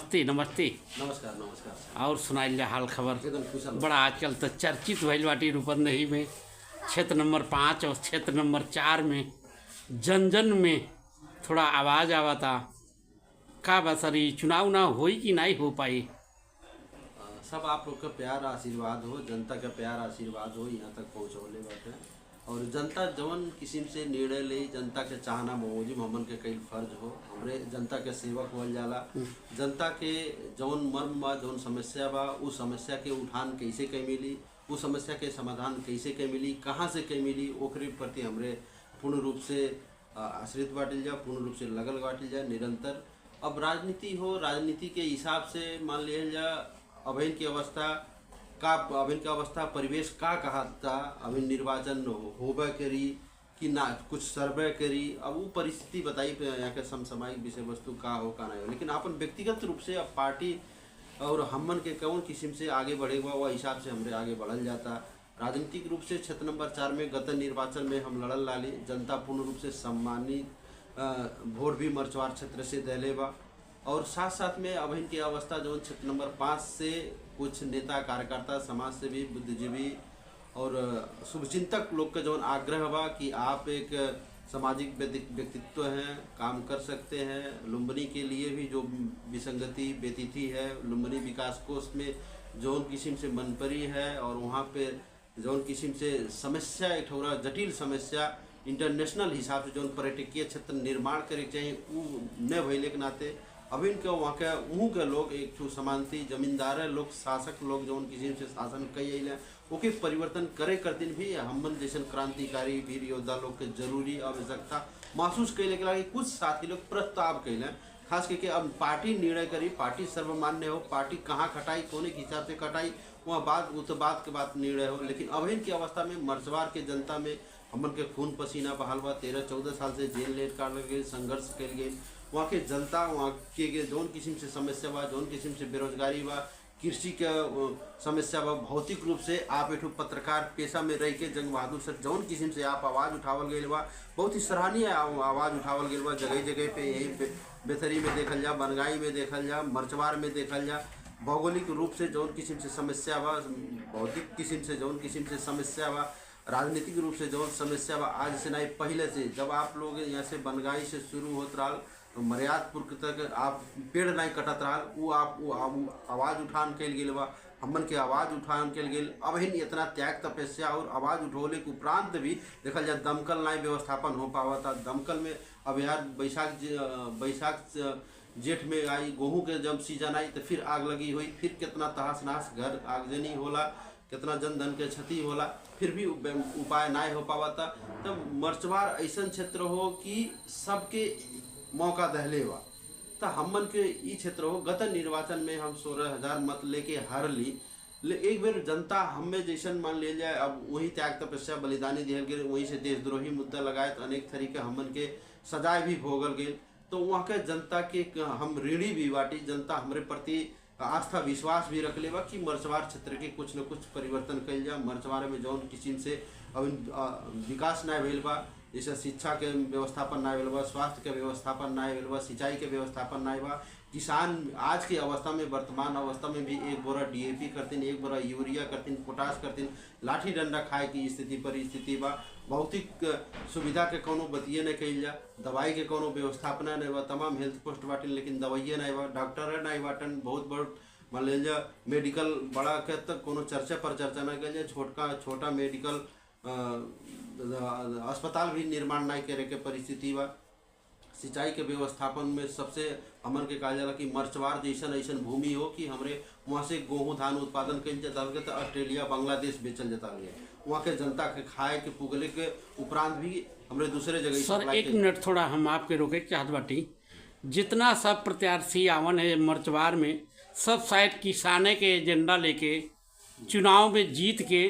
नमस्ते नमस्ते। नमस्कार नमस्कार। और सुनाइल जा हाल खबर। एकदम कुशल। बड़ा आजकल तो चर्चित भइल बाटी रूपंदेही में क्षेत्र नंबर 5 और क्षेत्र नंबर 4 में जन जन में थोड़ा आवाज़ आवता का बसरी चुनाव ना होई कि नहीं हो पाई। सब आप लोग का प्यार आशीर्वाद हो, जनता का प्यार आशीर्वाद हो, यहाँ तक पहुँचौले बाटे। और जनता जवन किस्म से निर्णय ले, जनता के चाहना मौजूद हमन के कई फर्ज हो। हमरे जनता के सेवक होल जाला। जनता के जवन मर्म बा, जवन समस्या बा, उस समस्या के उठान कैसे के मिली, उस समस्या के समाधान कैसे के मिली, कहाँ से के मिली, ओकरे प्रति हमरे पूर्ण रूप से आश्रित बाटिल जा, पूर्ण रूप से लगल बाटिल जा निरंतर। अब राजनीति हो, राजनीति के हिसाब से मान लिया जा अभिन की अवस्था का, अभिन की अवस्था परिवेश का कहता, अभिन निर्वाचन होबे करी कि ना कुछ सर्वे करी। अब वो परिस्थिति बताई यहाँ के समसामयिक विषय वस्तु का हो का नहीं हो, लेकिन अपन व्यक्तिगत रूप से अब पार्टी और हमन के कौन किस्म से आगे बढ़ेगा वह हिसाब से हमरे आगे बढ़ल जाता। राजनीतिक रूप से क्षेत्र नंबर 4 में गत निर्वाचन में हम लड़ल लाली, जनता पूर्ण रूप से सम्मानित वोट भी मर्चवार क्षेत्र से दिले बा। और साथ साथ में अब इनकी अवस्था जो क्षेत्र नंबर 5 से कुछ नेता कार्यकर्ता समाज सेवी बुद्धिजीवी और शुभचिंतक लोग का जो आग्रह बा कि आप एक सामाजिक व्यक्तित्व हैं, काम कर सकते हैं। लुम्बिनी के लिए भी जो विसंगति व्यतिथि है, लुम्बिनी विकास कोष में जौन किस्म से मनपरी है और वहाँ पे जौन किस्म से समस्या एक थोड़ा जटिल समस्या इंटरनेशनल हिसाब से जौन पर्यटकीय क्षेत्र निर्माण करे चाहिए वो न भइले के नाते अभी इनके वहाँ के उहूँ के लोग एक ठो समानती जमींदार लोग, शासक लोग जौन किसी से शासन कई अल ओके परिवर्तन करे करतीन भी हमन जैसे क्रांतिकारी वीर योद्धा लोग के जरूरी आवश्यकता महसूस कैले के लगे कुछ साथी लोग प्रस्ताव कैले। खास करके अब पार्टी निर्णय करी, पार्टी सर्वमान्य हो, पार्टी कहाँ खटाई कोने के हिसाब से खटाई वहाँ बात वो तो बात के बाद निर्णय हो। लेकिन अभिन की अवस्था में मर्चवार के जनता में हमन के खून पसीना बहाल बा। 13-14 साल से जेल लेट काटल गए, संघर्ष कल गए। वहाँ के जनता वहाँ के जौन किस्म से समस्या बा, जौन किस्म से बेरोजगारी बा, कृषि के समस्या बा, भौतिक रूप से आप एक पत्रकार पेशा में रह के जंग बहादुर सर जौन किस्म से आप आवाज़ उठावल गई बा, बहुत ही सराहनीय आवाज़ उठावल गई बा। जगह जगह पे यही बेथरी में देखल जा, बनगाई में देखल जा, मर्चवार में देखल जा। भौगोलिक रूप से जौन किस्म से समस्या बा, भौतिक किस्म से जौन किस्म से समस्या बा, राजनीतिक रूप से जौन समस्या बा, आज से नहीं पहले से जब आप लोग यहाँ से बनगाई से शुरू होत रहा तो मर्यादपुर तक आप पेड़ नहीं कटत रहा, वो आप आवाज़ उठान कल गई बा, हमन के आवाज़ उठान कल गई। अब ही इतना त्याग तपस्या और आवाज़ उठौले के उपरांत भी देखल जाए दमकल नहीं व्यवस्थापन हो पावा था। दमकल में अब यार बैसाख जेठ में आई गेहूँ के जब सीजन आई तो फिर आग लगी हुई, फिर कितना तहस नहस घर आगजनी होला, कितना जन धन के क्षति होला, फिर भी उपाय नहीं हो पावा था। तो मर्चवार ऐसा क्षेत्र हो कि सबके मौका दहले बा। तो हमन के ई क्षेत्र हो गत निर्वाचन में हम 16,000 मत लेके हार ली। एक बेर जनता हमें जैसन मान ले जाए अब वही त्याग तपस्या बलिदानी दिहल गए, वहीं से देशद्रोही मुद्दा लगाए तो अनेक तरीके हमन के सजाए भी भोगल गए। तो वहाँ के जनता के हम ऋणी भी बाटी, जनता हमारे प्रति आस्था विश्वास भी रख ले बा कि मर्चवार क्षेत्र के कुछ न कुछ परिवर्तन कल जा। मर्चवार में जौन किस्म से अब विकास नहीं भेल बा, जैसे शिक्षा के व्यवस्थापन नहीं भेल बा, स्वास्थ्य के व्यवस्थापन नहीं भेल बा, सिंचाई के व्यवस्थापन नहीं बा। किसान आज की अवस्था में वर्तमान अवस्था में भी एक बोरा DAP करतीन, एक बोरा यूरिया करतीन, पोटास करतीन, लाठी डंडा खाए की स्थिति परिस्थिति बा। भौतिक सुविधा के कोनो बतिये नहीं कल जा, दवाई के कोनो व्यवस्थापना नहीं बा। तमाम हेल्थ पोस्ट बाटिन लेकिन दवाइये नहीं बा, डॉक्टर नहीं बाटन। बहुत बड़ मान लीजिए मेडिकल बड़ा के तक कोनो चर्चा पर चर्चा नहीं कल जाए, छोटा मेडिकल अस्पताल भी निर्माण नहीं करे के परिस्थिति बा। सिंचाई के व्यवस्थापन में सबसे हमन के कहा जाला कि मर्चवार जैसन ऐसन भूमि हो कि हमरे वहाँ से गेहूँ धान उत्पादन कल जाता तो ऑस्ट्रेलिया बांग्लादेश बेचल जाता है। वहाँ के जनता के खाए के पुगले के उपरांत भी हमरे दूसरे जगह। सर एक मिनट थोड़ा हम आपके रोके चाहत बाटी। जितना सब प्रत्याशी आवन है मर्चवार में, सब शायद किसाने के एजेंडा लेके चुनाव में जीत के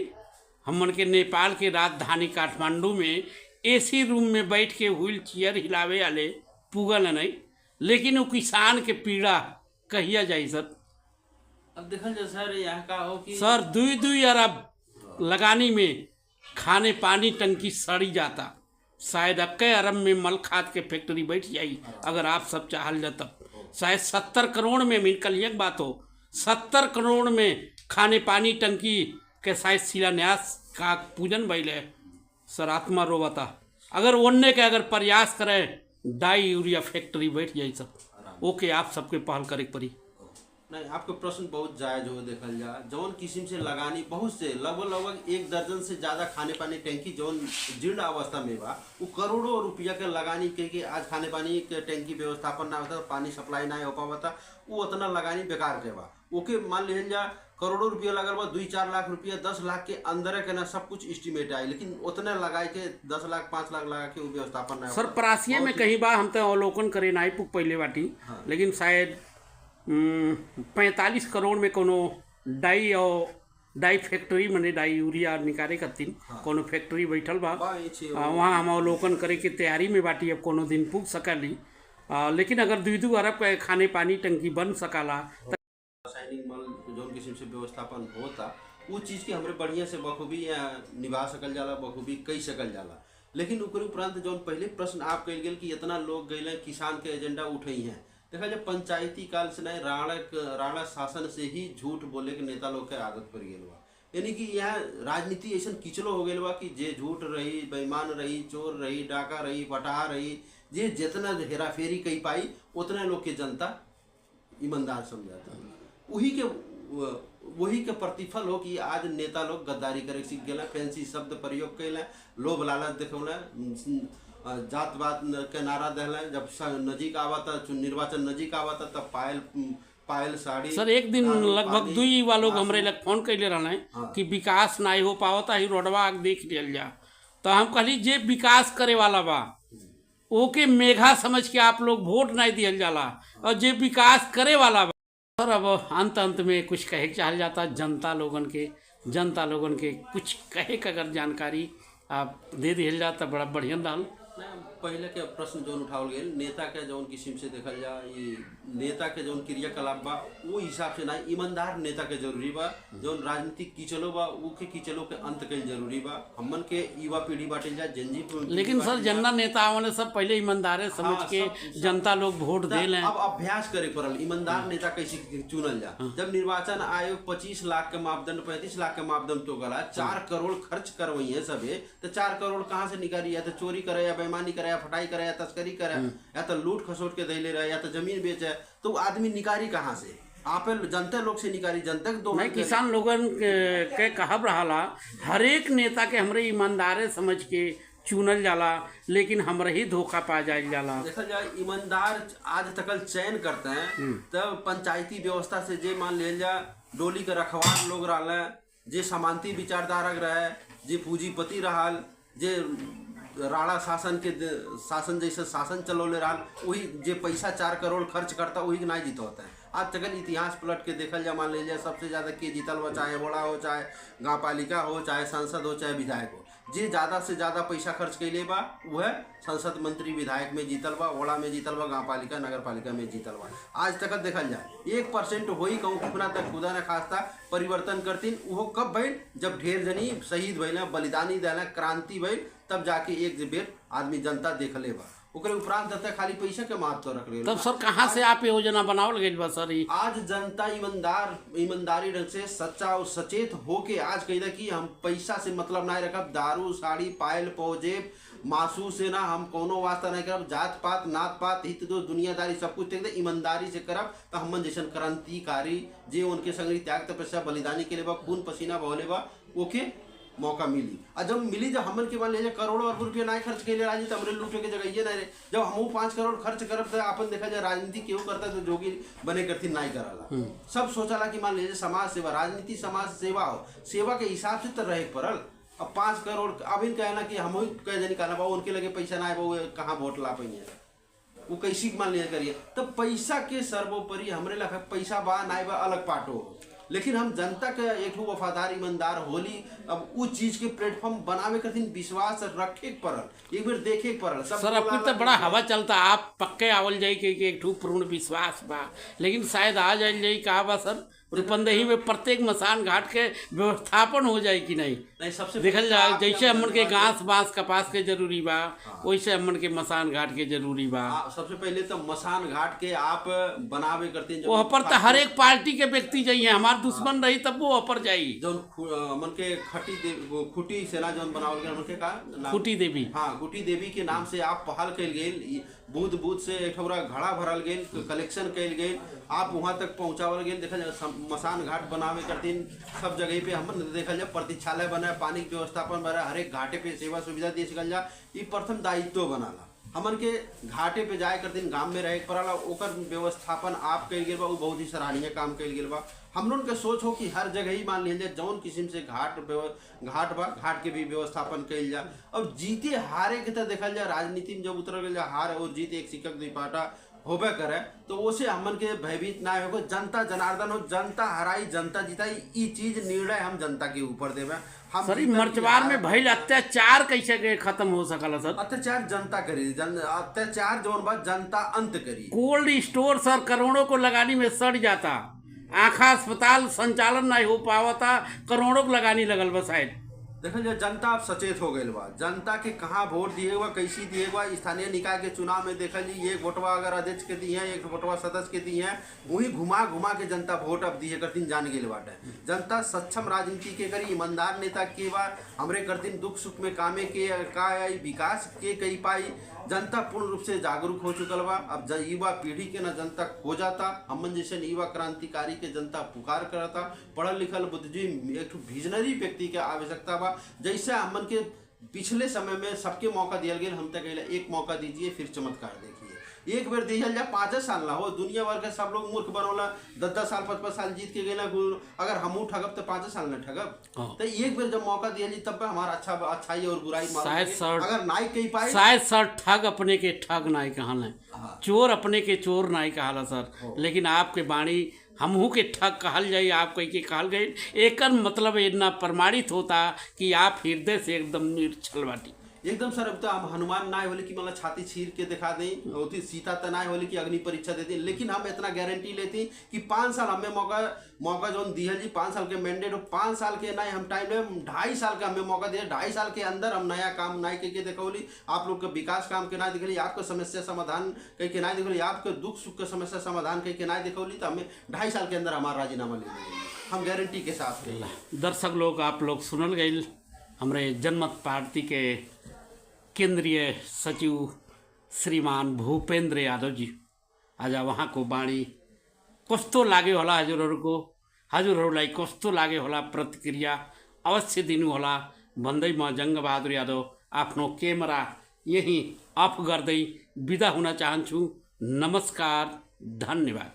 हमन के नेपाल के राजधानी काठमांडू में AC रूम में बैठ के व्हील चेयर हिलावे वाले पुगल नहीं, लेकिन वो किसान के पीड़ा कहिया जाई सर। अब देखल जाए सर यहाँ का हो कि सर 2-2 अरब लगानी में खाने पानी टंकी सड़ी जाता, शायद 1 अरब में मल खाद के फैक्ट्री बैठ जाई अगर आप सब चाहल जा तब। शायद 70 करोड़ में मिल कल एक बात हो 70 करोड़ में खाने पानी टंकी के शायद शिलान्यास का पूजन भइल है। सर आत्मा रोवता अगर ओन्ने के अगर प्रयास करें डाई यूरिया फैक्ट्री बैठ जाए सब ओके आप सबके पहल करे पड़ी। नहीं, आपके प्रश्न बहुत जायज हो देखल जा। जौन किस्म से लगानी बहुत से लगभग 1 दर्जन से ज़्यादा खाने पानी टैंकी जौन जीर्ण अवस्था में बा वो करोड़ों रुपया के लगानी के आज खाने पानी के टैंकी व्यवस्थापन ना होता, पानी सप्लाई ना हो पाता, वो उतना लगानी बेकार के बा। ओके मान लिहल जा करोड़ों रुपया लगल बा 2-4 लाख रुपया 10 लाख के अंदर के ना सब कुछ एस्टिमेट आए, लेकिन उतने लगाए के 10 लाख 5 लाख लगा के वो व्यवस्थापन ना। सर परासिया में कहीं बार हम तो अवलोकन करे ना पुग पहले बाटी हाँ। लेकिन शायद 45 करोड़ में कोनो डाई फैक्ट्री मने डाई यूरिया निकाले खातिर कोनो फैक्ट्री बैठल बा वहाँ हम अवलोकन करे की तैयारी में बाटी। अब कोनो दिन पुग सकली लेकिन अगर 2-2 अरब के खाने पानी टंकी बन सकाला रासायनिक मल जौन किस्म से व्यवस्थापन होता वो चीज़ के हमरे बढ़िया से बखूबी निभा सकल जाला, बखूबी कई सकल जाला। लेकिन ओकरे उपरांत जौन पहले प्रश्न आप कल गेल कि इतना लोग गए किसान के एजेंडा उठई हैं, देखा जाए पंचायती काल से नहीं राणा शासन से ही झूठ बोले के नेता लोग के आदत पड़ गई बा। यानी कि यहाँ राजनीति ऐसा किचलो हो गई बा कि जे झूठ रही, बेईमान रही, चोर रही, डाका रही, पटाहा रही, जे जितना हेराफेरी कही पाई उतने लोग के जनता ईमानदार समझाता। वही के प्रतिफल हो कि आज नेता लोग गद्दारी करे सीख गए, फैंसी शब्द प्रयोग कैल, लोभ लालच दिखौले, जात पात के नारा दहले। जब नजीक आवता निर्वाचन नजीक आवता तब पायल साड़ी। सर एक दिन लगभग 2 वालों हमरे लग फोन कैले रहने कि विकास ना हो पावता ही रोडवा देख लिया जा, तो हम कहली जे विकास करे वाला बा ओके मेघा समझ के आप लोग वोट नहीं दिया जाला और जे विकास करे वाला बा। सर अब अंत में कुछ कहे चाहल जाता जनता लोगन के कुछ कहे का अगर जानकारी आप दे दिया जाता बड़ा बढ़िया डाल। पहले के प्रश्न जौन उठावल गए नेता के जौन किस्म से देखल जा नेता के जौन क्रियाकलाप बा वो हिसाब से ना ईमानदार नेता के जरूरी बा। जौन राजनीतिक कीचलो बा वो के कीचलो के अंत के जरूरी बा। हमन के युवा पीढ़ी बाटे जा जनजी लेकिन सर जनता नेताओं ने सब पहले ईमानदार समझ के जनता लोग वोट दे लें। अब अभ्यास करे पड़ल ईमानदार नेता कैसे चुनल जा। जब निर्वाचन आयोग 25 लाख के मापदंड 35 लाख के मापदंड तो गला 4 करोड़ खर्च करवई है सबे, तो 4 करोड़ कहाँ से निकाली? या तो चोरी करे, या बेईमानी करे, या फटाई करे, या तस्करी करे, या तो लूट खसोट के दे ले रहे, या तो जमीन बेचे, तो आदमी निकारी कहाँ से? आप जनता लोग से निकारी जनता के दो नहीं किसान लोगन के कहब रहा हर एक नेता के हमरे ईमानदार समझ के चुनल जाला, लेकिन हमरा ही धोखा पा जाए जाला। देखा जाए ईमानदार आज तक चयन करते हैं तब पंचायती व्यवस्था से जे मान ले जा डोली के रखवार लोग रहा, जे समांती विचारधारक रहे, जे पूंजीपति रहा, जे राणा शासन जैसे शासन चलौले रहा, वही जे पैसा 4 करोड़ खर्च करता वही नहीं जीत होता है। आज तक इतिहास पलट के देखल जा मान लीजिए सबसे ज़्यादा के जीतल हो, चाहे बड़ा हो, चाहे गाँव पालिका हो, चाहे सांसद हो, चाहे विधायक हो, जे ज़्यादा से ज़्यादा पैसा खर्च कैले बा वह संसद मंत्री विधायक में जीतल बा, वड़ा में जीतल बा, गाँव पालिका नगर पालिका में जीतल बा। आज तक देखल जाए 1% हो ही कहूँ खुना तक खुदा न खास्ता परिवर्तन करतीन। वो कब भइल? जब ढेर जनी शहीद भइल, बलिदानी दिला, क्रांति भइल, तब जाके एक बेर आदमी जनता देख ले बा। ओकरे उपरांत तक खाली पैसा के महत्व रख रहे। तब सर कहाँ से आप योजना बनावल गई बा सर? आज जनता ईमानदारी ढंग से सच्चा और सचेत होके आज कही कि हम पैसा से मतलब ना रखब, दारू साड़ी पायल पौजेब मासू से ना हम कोनो वास्ता नहीं करब, जात पात नात पात हित दो दुनियादारी सब कुछ देख दे ईमानदारी से करब तो हमन जैसन क्रांतिकारी जे उनके संग त्याग तपस्या बलिदानी के लिए बा, खून पसीना बहले बा, ओके मौका मिली। और जब मिली जब हमन के मान ले करोड़ों अरब रुपया नहीं खर्च के लिए राजी तो हमरे लूटे के जगह ये नहीं रहे। जब हम 5 करोड़ खर्च करब तो अपन देखा जाए राजनीति क्यों करता तो जोगी बने करती नहीं कराला। सब सोचाला कि मान लीजिए समाज सेवा, राजनीति समाज सेवा हो, सेवा के हिसाब से तो रहे पड़ल। अब 5 करोड़ अब इन कहना कि हम कह जनी कहना बाबू उनके लगे पैसा ना है बाबू कहाँ वोट ला पाइए, वो कैसी मान लिया करिए। तो पैसा के सर्वोपरि हमरे लगा पैसा बा ना बा अलग पाटो हो, लेकिन हम जनता के एक वफादार ईमानदार होली। अब उस चीज के प्लेटफॉर्म बनावे करथिन विश्वास रखे पड़ल, एक बार देखे पड़ल। सर अब तो बड़ा हवा चलता, आप पक्के आवल जाई कि एक पूर्ण विश्वास बा, लेकिन शायद आ जाए कहा बा सर रूपंदेही में प्रत्येक मसान घाट के व्यवस्थापन हो जाए कि नहीं नहीं सबसे देखल जाए आपके जैसे हमन के धन्यवाद। घास बांस कपास के जरूरी बा वैसे हमन के मसान घाट के जरूरी बा। सबसे पहले तो मसान घाट के आप बनावे करते हैं वहाँ पर तो हर एक पार्टी के व्यक्ति जाइए, हमार दुश्मन रही तब वो ऊपर जाई। जो मन के खुटी सेना जौन बनावल गया उनके का नाम खुटी देवी, हाँ खुटी देवी के नाम से आप पहल कैल गेल, बूथ बूथ से एक घड़ा भरल गेल, कलेक्शन कैल गेल, आप वहाँ तक पहुँचावल गेल। देखा जाए मसान घाट बनावे करतीन सब जगह पे हमन देखा जाए प्रतीक्षालय बना, पानी के व्यवस्थापन बना, हर एक घाटे पे सेवा सुविधा दे सकल जा। ये प्रथम दायित्व बनाला हमन के घाटे पे जाए करतीन, गांव में रहे पड़ाला, ओकर व्यवस्थापन आप कैल गेल बा, वो बहुत ही सराहनीय काम कैल गेल बा। हम लोग के सोच हो कि हर जगह ही मान लीजिए जौन किस्म से घाट बा घाट के भी व्यवस्थापन कैल जा। और जीते हारे के तो देखल जाए राजनीति में जब उतर गया हार और जीत एक शिक्षक द्विपाटा होबे करे तो उसे हमन के भयभीत ना हो, जनता जनार्दन हो, जनता हराई जनता जिताई, ई चीज निर्णय हम जनता के ऊपर देवे। हम सर मर्चवार में भइल अत्याचार कैसे के खत्म हो सकला सर? अत्याचार जनता करी, अत्याचार जौन बा जनता अंत करी। कोल्ड स्टोर सर करोड़ों को लगानी में सड़ जाता, आँखा अस्पताल संचालन नहीं हो पावता, करोड़ों को लगानी लगल बा शायद। देखल जाए जनता अब सचेत हो गई बा, जनता के कहाँ वोट दिए बा, कैसी दिए बा। स्थानीय निकाय के चुनाव में देखल जी एक वोटवा अगर अध्यक्ष के दिए हैं, एक वोटवा सदस्य के दिए हैं, वही घुमा घुमा के जनता वोट अब दिए करतीन जान गए बाटे। जनता सक्षम राजनीति के करी, ईमानदार नेता के बा, हमरे करतीन दुख सुख में कामे के का विकास के कई पाई। जनता पूर्ण रूप से जागरूक हो चुकल बा। अब युवा पीढ़ी के ना जनता खो जाता, हमन जैसे युवा क्रांतिकारी के जनता पुकार करता। पढ़ल लिखल बुद्धिजीवी एक विजनरी व्यक्ति के आवश्यकता बा। जैसे हमन के पिछले समय में सबके मौका दिया गया, हम तक एक मौका दीजिए फिर चमत्कार देखिए। एक बार दिया जाए 5 साल ना हो, दुनिया भर के सब लोग मूर्ख बनोला 10-10 साल 5-5 साल जीत के गए, अगर हमू ठगब तो 5 साल न ठगब। तो एक बार जब मौका दिया जी तब हमारा अच्छाई और बुराई अगर नाई कही पाए शायद सर ठग अपने के ठग नाई कहल, चोर अपने के चोर नाई कहला सर। लेकिन आपके बाणी हमहू के ठग कहल जाए, आप कही के कहल गए, एक मतलब इतना प्रमाणित होता कि आप हृदय से एकदम निर्छल बाटी। एकदम सर। अब तो हम हनुमान ना होली कि मतलब छाती छीर के दिखा दें, होती सीता तो ना होली कि अग्नि परीक्षा दे दें, लेकिन हम इतना गारंटी लेते कि 5 साल हमें मौका जो दिया जी, 5 साल के मैंडेट हो, 5 साल के ना हम टाइम में 2.5 साल का हमें मौका दिया। 2.5 साल के अंदर हम नया काम ना के दिखौली, आप लोग के विकास काम के ना दिखली, आपको समस्या समाधान कहीं के ना दिखौली, आपके दुख सुख के समस्या समाधान कहीं के ना दिखौली, तो हमें 2.5 साल के अंदर हमारा राजीनामा ले लेंगे, हम गारंटी के साथ। दर्शक लोग आप लोग सुनल गए हमारे जनमत पार्टी के केंद्रीय सचिव श्रीमान भूपेंद्र यादव जी, आज वहाँ को बाणी कस्तो लागे होला हजुरहरूलाई कस्तो लागे होला प्रतिक्रिया अवश्य दिनु होला भन्दै म जङ्गबहादुर यादव आफ्नो क्यामेरा यही अफ गर्दै बिदा हुन चाहन्छु। नमस्कार, धन्यवाद।